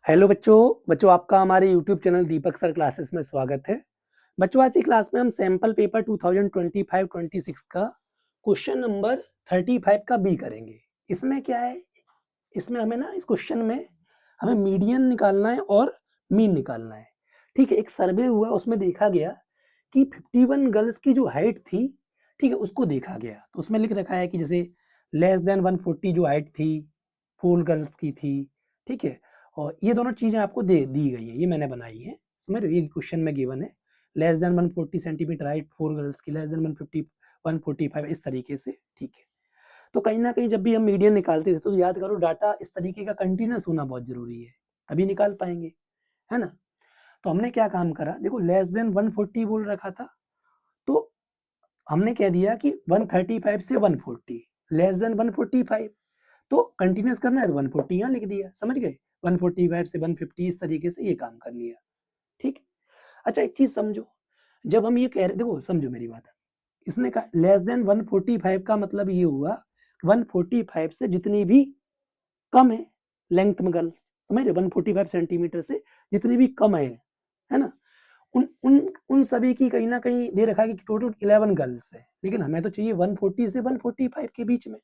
Hello बच्चों आपका हमारे यूट्यूब चैनल दीपक सर क्लासेस में स्वागत है। बच्चों आज की क्लास में हम सैंपल पेपर 2025-26 का क्वेश्चन नंबर 35 का बी करेंगे। इसमें क्या है, इसमें हमें ना इस क्वेश्चन में हमें मीडियन निकालना है और मीन निकालना है। ठीक है, एक सर्वे हुआ, उसमें देखा गया कि 51 गर्ल्स की जो हाइट थी, ठीक है, उसको देखा गया। तो उसमें लिख रखा है कि जैसे लेस देन 140 जो हाइट थी 4 गर्ल्स की थी, ठीक है, और ये दोनों चीजें आपको दे दी गई है, ये मैंने बनाई है, समझ रहे हो, ये क्वेश्चन में गिवन है। Less than 140 centimetre height 4 girls की, लेस देन 150 145, इस तरीके से, ठीक है। तो कहीं ना कहीं जब भी हम मीडियन निकालते थे तो याद करो डाटा इस तरीके का कंटिन्यूस होना बहुत जरूरी है, तभी निकाल पाएंगे, है ना। तो हमने क्या काम करा, देखो लेस देन 140 बोल रखा था, तो हमने कह दिया कि 135 से 140, लेस देन 145, तो कंटिन्यूस करना है तो 140 यहाँ लिख दिया, समझ गए। 145 से 150 इस तरीके से ये काम कर लिया, ठीक। अच्छा एक चीज समझो, जब हम ये कह रहे, देखो समझो मेरी बात, इसने कहा लेस देन 145 का मतलब ये हुआ 145 से जितनी भी कम है लेंथ में गर्ल्स, समझ रहे, 145 सेंटीमीटर से जितनी भी कम है ना, उन उन उन सभी की कहीं ना कहीं दे रखा है कि टोटल 11 गर्ल्स है, लेकिन हमें तो चाहिए 140 से 145 के बीच में,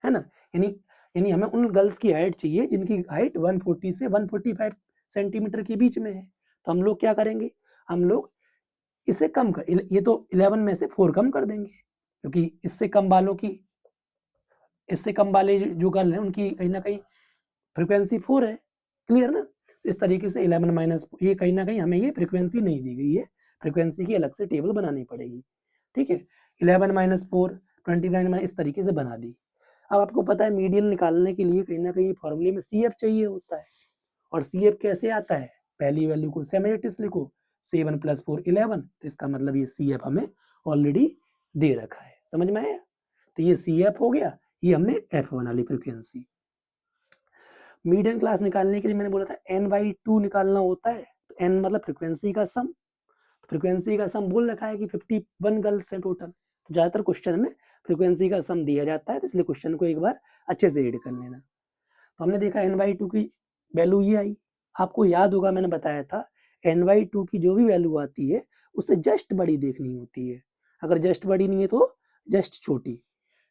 है ना। यानी यानी हमें उन गर्ल्स की हाइट चाहिए जिनकी हाइट 140 से 145 सेंटीमीटर के बीच में है। तो हम लोग क्या करेंगे, हम लोग इसे कम कर, ये तो 11 में से 4 कम कर देंगे, क्योंकि इससे कम वाले जो गर्ल हैं उनकी कहीं ना कहीं फ्रिक्वेंसी 4 है, क्लियर ना। इस तरीके से 11 माइनस, ये कहीं ना कहीं हमें ये फ्रिक्वेंसी नहीं दी गई है, फ्रिक्वेंसी की अलग से टेबल बनानी पड़ेगी, ठीक है। 11-4 29 इस तरीके से बना दी। अब आपको पता है मीडियन निकालने के लिए कहीं ना कहीं फॉर्मूले में सी एफ चाहिए होता है, और सी एफ कैसे आता है, पहली वैल्यू को सेमेटिस लिखो, 7 + 4 11, तो इसका मतलब ये सी एफ हमें ऑलरेडी दे रखा है, समझ में आया। तो ये सी एफ हो गया, ये हमने एफ बना ली फ्रिक्वेंसी। मीडियन क्लास निकालने के लिए मैंने बोला था n/2 निकालना होता है, तो n मतलब फ्रिक्वेंसी का सम, फ्रिक्वेंसी का सम बोल रखा है कि 51 गर्ल्स है टोटल, तो ज्यादातर क्वेश्चन में फ्रिक्वेंसी का सम दिया जाता है, तो इसलिए क्वेश्चन को एक बार अच्छे से रीड कर लेना। तो हमने देखा n/2 की वैल्यू ये आई, आपको याद होगा मैंने बताया था n/2 की जो भी वैल्यू आती है उससे जस्ट बड़ी देखनी होती है, अगर जस्ट बड़ी नहीं है तो जस्ट छोटी,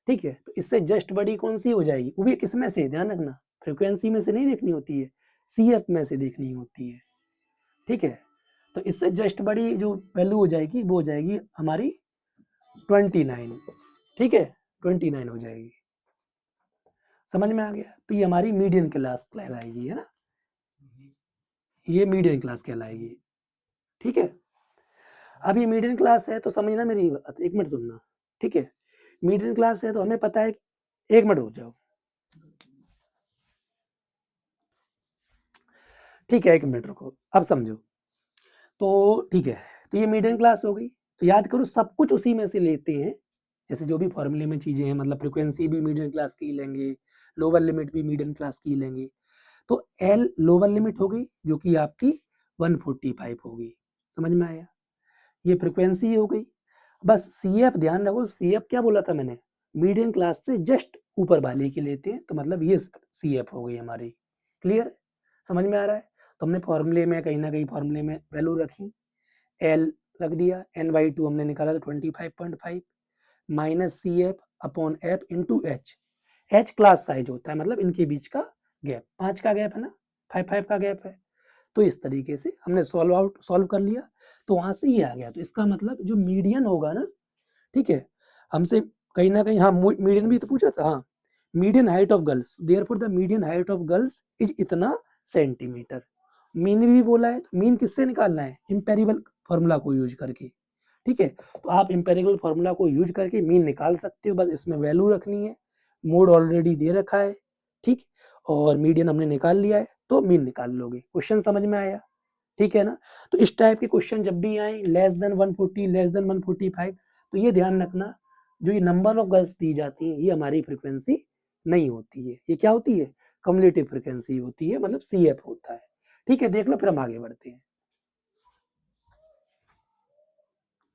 ठीक है। तो इससे जस्ट बड़ी कौन सी हो जाएगी, वो भी किस में से, ध्यान रखना, फ्रीक्वेंसी में से नहीं देखनी होती है, सी एफ में से देखनी होती है, ठीक है। तो इससे जस्ट बड़ी जो वैल्यू हो जाएगी वो हो जाएगी हमारी 29, ठीक है, 29 हो जाएगी, समझ में आ गया। तो ये हमारी मीडियन क्लास कहलाएगी, है ना, ये मीडियन क्लास कहलाएगी, ठीक है। अब ये मीडियन क्लास है तो समझना मेरी बात, एक मिनट सुनना, ठीक है। मीडियन क्लास है तो हमें पता है, एक मिनट हो जाओ, ठीक है, एक मिनट रुको, अब समझो। तो ठीक है, तो ये मीडियन क्लास हो गई, तो याद करो सब कुछ उसी में से लेते हैं, जैसे जो भी फॉर्मूले में चीजें हैं, मतलब फ्रीक्वेंसी भी मीडियन क्लास की लेंगे, लोअर लिमिट भी मीडियन क्लास की लेंगे। तो एल लोअर लिमिट हो गई जो कि आपकी 145 होगी, समझ में आया, ये फ्रीक्वेंसी हो गई। बस सी एफ ध्यान रखो, सी एफ क्या बोला था मैंने, मीडियन क्लास से जस्ट ऊपर वाले की लेते हैं, तो मतलब ये सी एफ हो गई हमारी, क्लियर, समझ में आ रहा है। तो हमने फॉर्मूले में कहीं ना कहीं फॉर्मूले में वैल्यू रखी, एल रख दिया, n/2 हमने निकाला था 25.5 minus C F upon F into H, H class size होता है, मतलब इनके बीच का गैप, 5 का गैप है ना, 5 का गैप है। तो इस तरीके से हमने सॉल्व कर लिया, तो वहां से ये आ गया। तो इसका मतलब जो मीडियन होगा ना, ठीक है, हमसे कहीं ना कहीं, हाँ मीडियन भी तो पूछा था, हाँ, median height of girls, therefore the median height of girls is इतना सेंटीमीटर। मीन भी बोला है, तो मीन किससे निकालना है, इंपेरिबल फॉर्मूला को यूज करके, ठीक है। तो आप इंपेरिबल फॉर्मूला को यूज करके मीन निकाल सकते हो, बस इसमें वैल्यू रखनी है, मोड ऑलरेडी दे रखा है, ठीक, और मीडियन हमने निकाल लिया है, तो मीन निकाल लोगे। क्वेश्चन समझ में आया, ठीक है ना। तो इस टाइप के क्वेश्चन जब भी आए लेस देन 140 लेस देन 145, तो ये ध्यान रखना, जो ये नंबर ऑफ गर्ल्स दी जाती है ये हमारी फ्रीक्वेंसी नहीं होती है, ये क्या होती है, कम्युलेटिव फ्रीक्वेंसी होती है, मतलब सी एफ होता है, ठीक है। देख लो फिर हम आगे बढ़ते हैं।